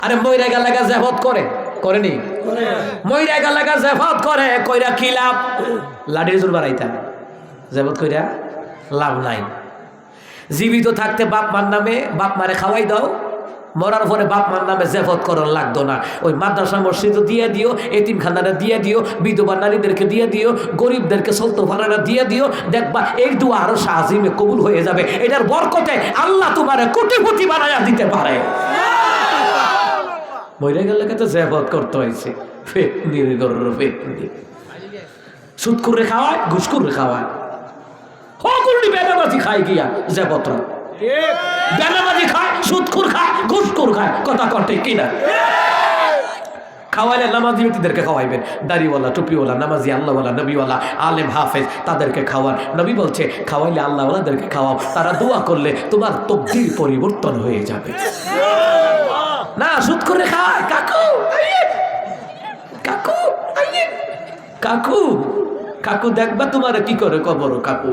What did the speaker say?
আরে মইরা গেলাগা জেফত করে করেনি মইরা গেলাগা জেফত করে কইরা কি লাভ লাঠির জোর বাড়াইতা জেফত কইরা লাভ নাই জীবিত থাকতে বাপ মার নামে বাপ মারে খাওয়াই দাও মরার পরে বাপ মার নামে জেফত করার লাগতো না ওই মাদ্রাসা মসজিদ দিয়ে দিও এতিমখানারা দিয়ে দিও বিধবা নারীদেরকে দিয়ে দিও গরিবদেরকে চলতো ভাড়ারা দিয়ে দিও দেখবা এই দোয়া আরো সাজিমে কবুল হয়ে যাবে এটার বরকতে আল্লাহ তোমারে কোটিপতি বানায়া দিতে পারে মরে গেলে তো জেফত করতে হয়েছে সুদ করে খাওয়ায় ঘুষ করে খাওয়ায় হকুল্লি বেনামাজি খায় গিয়া জেফতরা বেনামাজি খায় সুদখোর খায় ঘুষখোর খায় কথা কটে কিনা খাওয়াইলে নামাজি ব্যক্তিদেরকে খাওয়াইবেন দাড়িওয়ালা টুপিওয়ালা নামাজি আল্লাহওয়ালা নবীওয়ালা আলেম হাফেজ তাদেরকে খাওয়ান নবী বলছে খাওয়াইলে আল্লাহওয়ালাদেরকে খাওয়াও তারা দোয়া করলে তোমার তকদির পরিবর্তন হয়ে যাবে না সুদ করে খায় কাকু কাকু কাকু কাকু দেখবা তোমার কি করে কবর কাকু